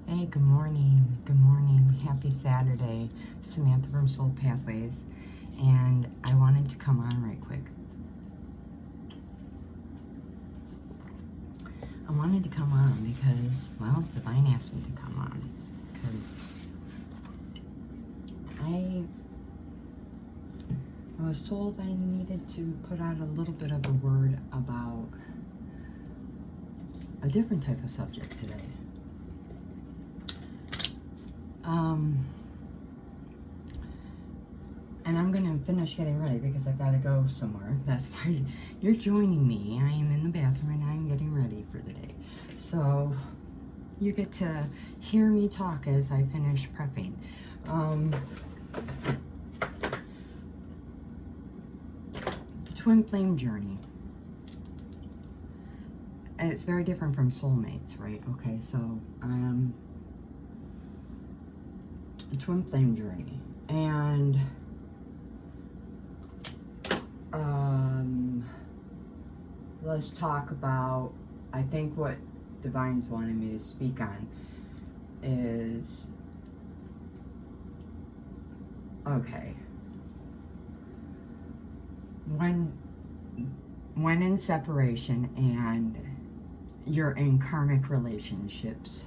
Hey, good morning. Good morning. Happy Saturday. Samantha from Soul Pathways. And I wanted to come on right quick. I wanted to come on because, well, Divine asked me to come on. Because I was told I needed to put out a little bit of a word about a different type of subject today. And I'm going to finish getting ready because I've got to go somewhere. That's why you're joining me. I am in the bathroom and I'm getting ready for the day. So you get to hear me talk as I finish prepping. The twin flame journey. It's very different from soulmates, right? Okay, so a twin flame journey. And let's talk about, I think what Divine's wanted me to speak on is, okay, when in separation and you're in karmic relationships,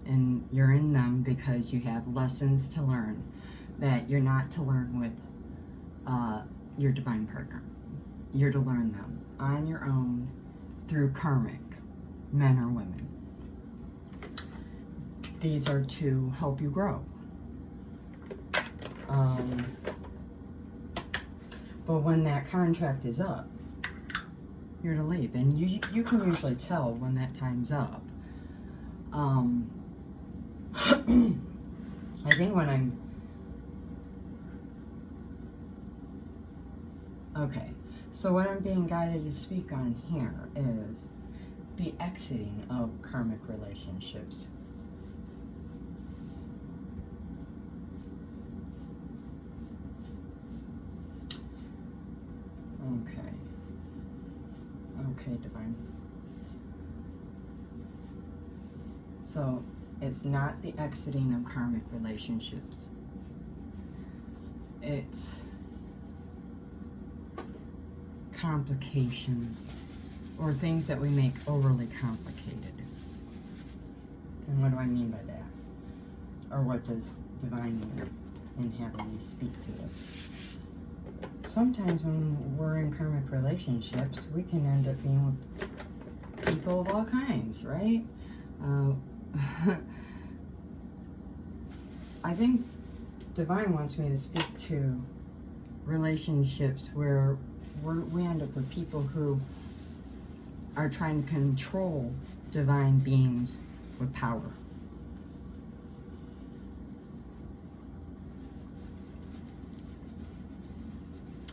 and you're in them because you have lessons to learn that you're not to learn with your divine partner. You're to learn them on your own through karmic, men or women. These are to help you grow. But when that contract is up, you're to leave. And you can usually tell when that time's up. I think when I'm... Okay, so what I'm being guided to speak on here is the exiting of karmic relationships. Okay, Divine. So, it's not the exiting of karmic relationships. It's complications or things that we make overly complicated. And what do I mean by that? Or what does Divine mean in having me speak to this? Sometimes when we're in karmic relationships, we can end up being with people of all kinds, right? I think Divine wants me to speak to relationships where we end up with people who are trying to control divine beings with power.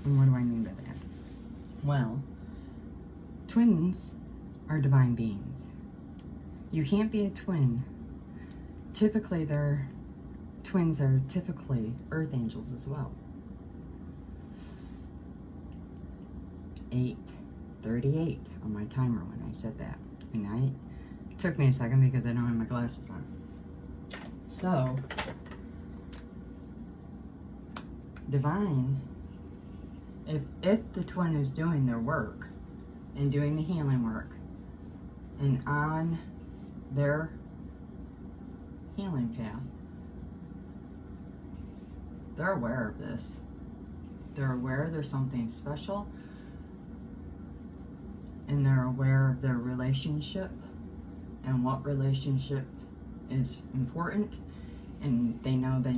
And what do I mean by that? Well, twins are divine beings. You can't be a twin. Typically, twins are typically earth angels as well. 8:38 on my timer when I said that. And it took me a second because I don't have my glasses on. So, Divine, if the twin is doing their work and doing the healing work and on their healing path, they're aware of this. They're aware there's something special, and they're aware of their relationship and what relationship is important, and they know they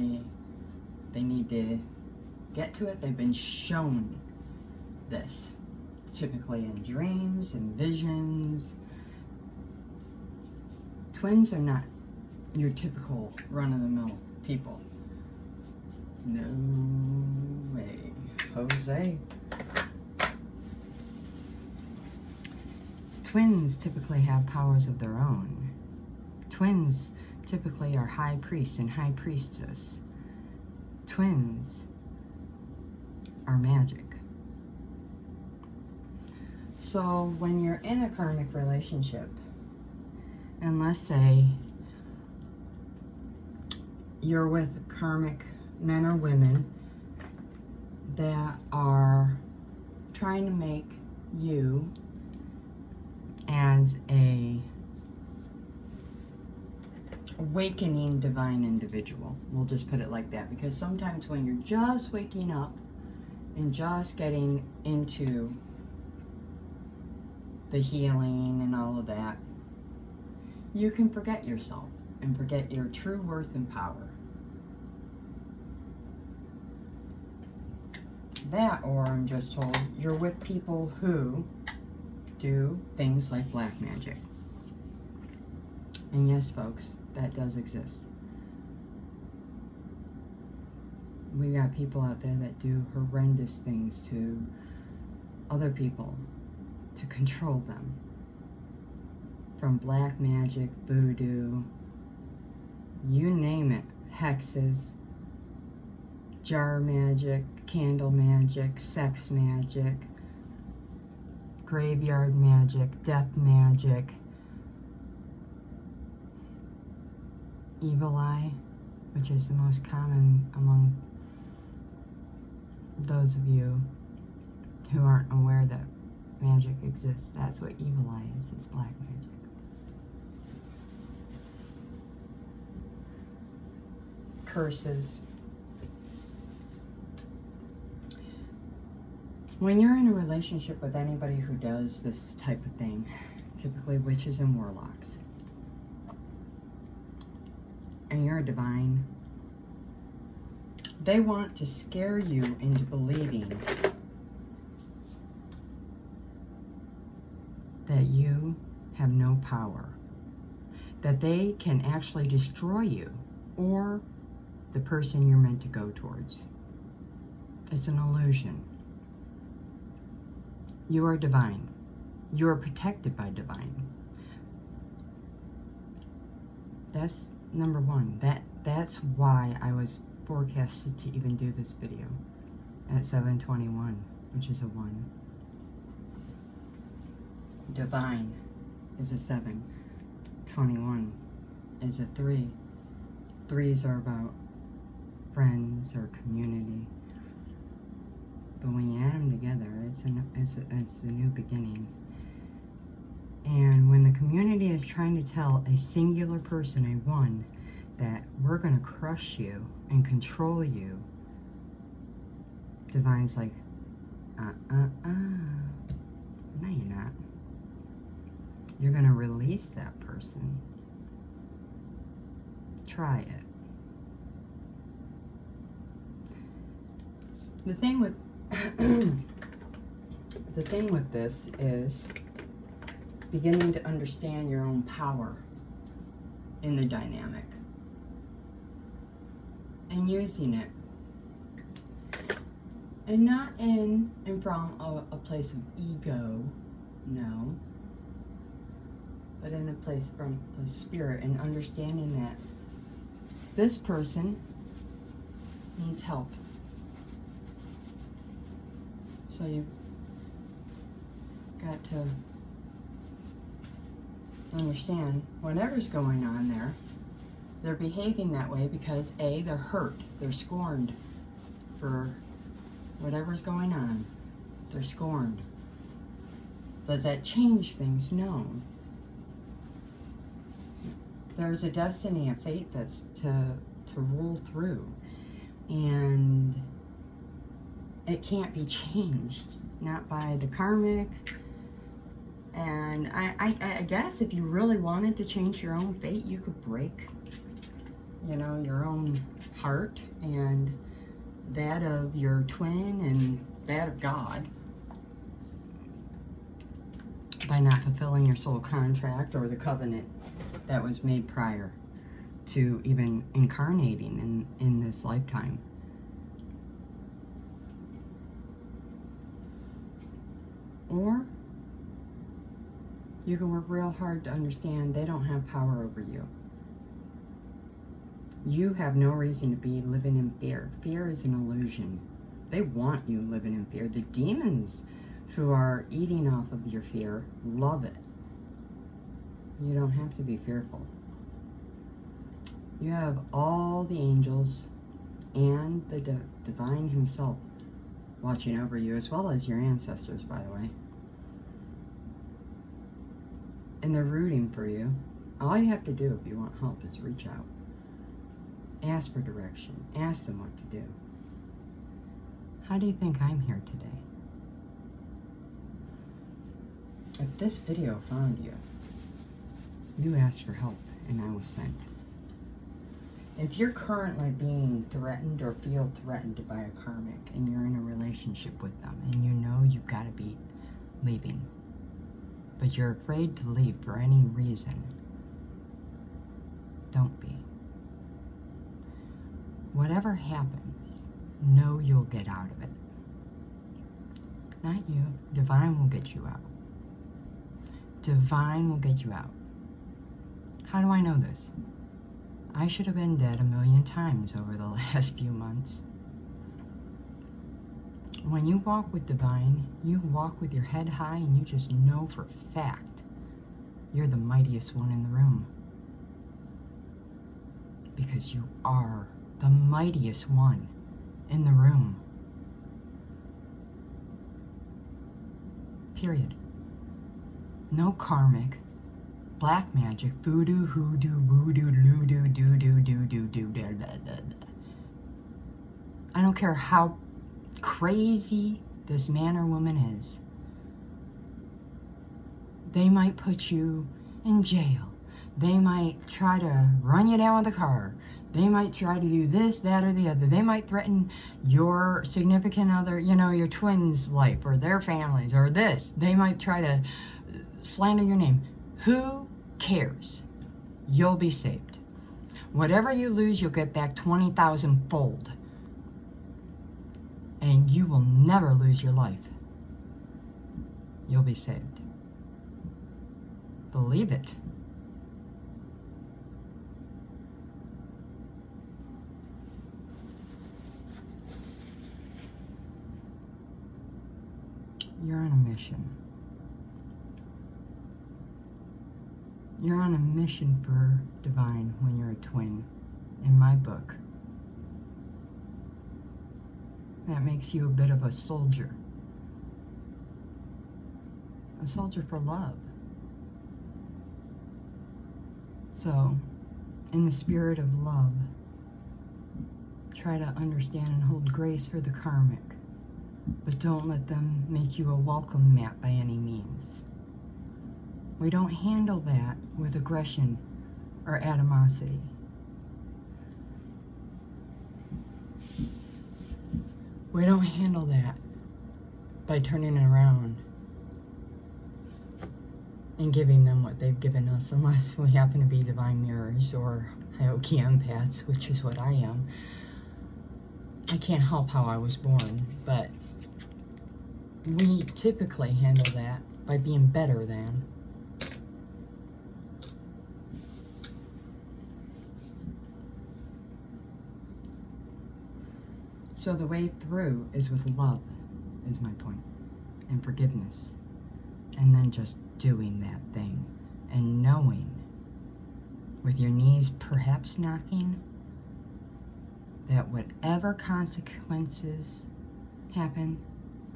need to get to it. They've been shown this, typically in dreams and visions. Twins are not your typical run-of-the-mill people. No way, Jose. Twins typically have powers of their own. Twins typically are high priest and high priestess. Twins are magic. So when you're in a karmic relationship, and let's say you're with karmic men or women that are trying to make you as a awakening divine individual. We'll just put it like that, because sometimes when you're just waking up and just getting into the healing and all of that, you can forget yourself and forget your true worth and power. That, or I'm just told, you're with people who do things like black magic. And yes, folks, that does exist. We got people out there that do horrendous things to other people to control them. From black magic, voodoo, you name it, hexes, jar magic, candle magic, sex magic, graveyard magic, death magic, evil eye, which is the most common among those of you who aren't aware that magic exists. That's what evil eye is. It's black magic. Curses. When you're in a relationship with anybody who does this type of thing, typically witches and warlocks, and you're a divine, they want to scare you into believing that you have no power, that they can actually destroy you or the person you're meant to go towards. It's an illusion. You are divine. You are protected by divine. That's number one. That's why I was forecasted to even do this video at 7:21, which is a 1. Divine is a 7. 21 is a 3. 3s are about friends or community. But when you add them together, it's a new beginning. And when the community is trying to tell a singular person, a 1, that we're going to crush you and control you, Divine's like, no you're not. You're going to release that person. Try it. The thing with this is beginning to understand your own power in the dynamic and using it, and not in and from a place of ego, no, but in a place from a spirit, and understanding that this person needs help. So you've got to understand whatever's going on there, they're behaving that way because A, they're hurt, they're scorned for whatever's going on. They're scorned. Does that change things? No. There's a destiny, a fate that's to rule through, and it can't be changed, not by the karmic. And I guess if you really wanted to change your own fate, you could break, your own heart and that of your twin and that of God by not fulfilling your soul contract or the covenant that was made prior to even incarnating in this lifetime. Or you can work real hard to understand they don't have power over you. You have no reason to be living in fear. Fear is an illusion. They want you living in fear. The demons who are eating off of your fear love it. You don't have to be fearful. You have all the angels and the divine himself watching over you, as well as your ancestors, by the way. And they're rooting for you. All you have to do if you want help is reach out. Ask for direction. Ask them what to do. How do you think I'm here today? If this video found you, you asked for help and I was sent. If you're currently being threatened or feel threatened by a karmic and you're in a relationship with them and you know you've got to be leaving, but you're afraid to leave for any reason, don't be. Whatever happens, know you'll get out of it. Not you. Divine will get you out. Divine will get you out. How do I know this? I should have been dead 1,000,000 times over the last few months. When you walk with divine, you walk with your head high and you just know for a fact you're the mightiest one in the room. Because you are the mightiest one in the room. Period. No karmic, black magic, voodoo, hoodoo, voodoo, loodoo, doo-doo, doo-doo, doo-doo. I don't care how crazy this man or woman is. They might put you in jail. They might try to run you down with a car. They might try to do this, that, or the other. They might threaten your significant other, your twin's life or their families or this. They might try to slander your name. Who cares? You'll be saved. Whatever you lose, you'll get back 20,000 fold. And you will never lose your life. You'll be saved. Believe it. You're on a mission. You're on a mission for divine when you're a twin, in my book. That makes you a bit of a soldier. A soldier for love. So, in the spirit of love, try to understand and hold grace for the karmic. But don't let them make you a welcome mat by any means. We don't handle that with aggression or animosity. We don't handle that by turning it around and giving them what they've given us, unless we happen to be divine mirrors or Hyoki empaths, which is what I am. I can't help how I was born, but we typically handle that by being better than. So the way through is with love, is my point, and forgiveness. And then just doing that thing and knowing, with your knees perhaps knocking, that whatever consequences happen,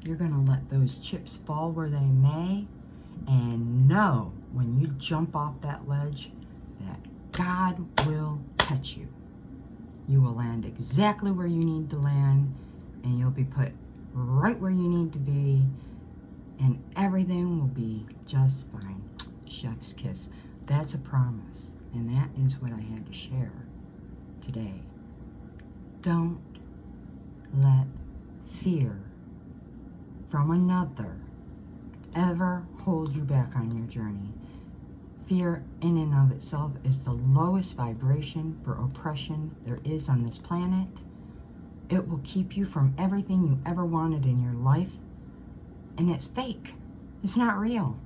you're going to let those chips fall where they may, and know when you jump off that ledge that God will catch you. You will land exactly where you need to land, and you'll be put right where you need to be, and everything will be just fine. Chef's kiss. That's a promise, and that is what I had to share today. Don't let fear from another ever hold you back on your journey. Fear in and of itself is the lowest vibration for oppression there is on this planet. It will keep you from everything you ever wanted in your life, and it's fake. It's not real.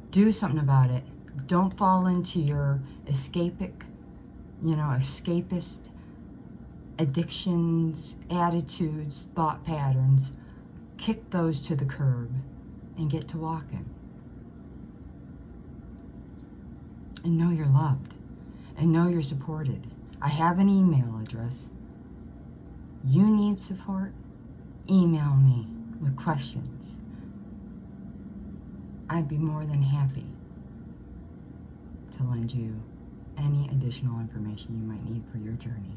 Do something about it. Don't fall into your escapist addictions, attitudes, thought patterns. Kick those to the curb and get to walking. And know you're loved. and know you're supported. I have an email address. You need support? Email me with questions. I'd be more than happy to lend you any additional information you might need for your journey.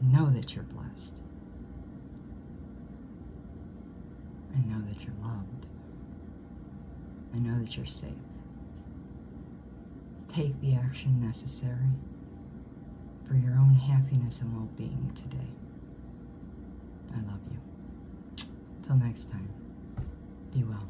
Know that you're blessed. And know that you're loved. And know that you're safe. Take the action necessary for your own happiness and well-being today. I love you. Till next time, be well.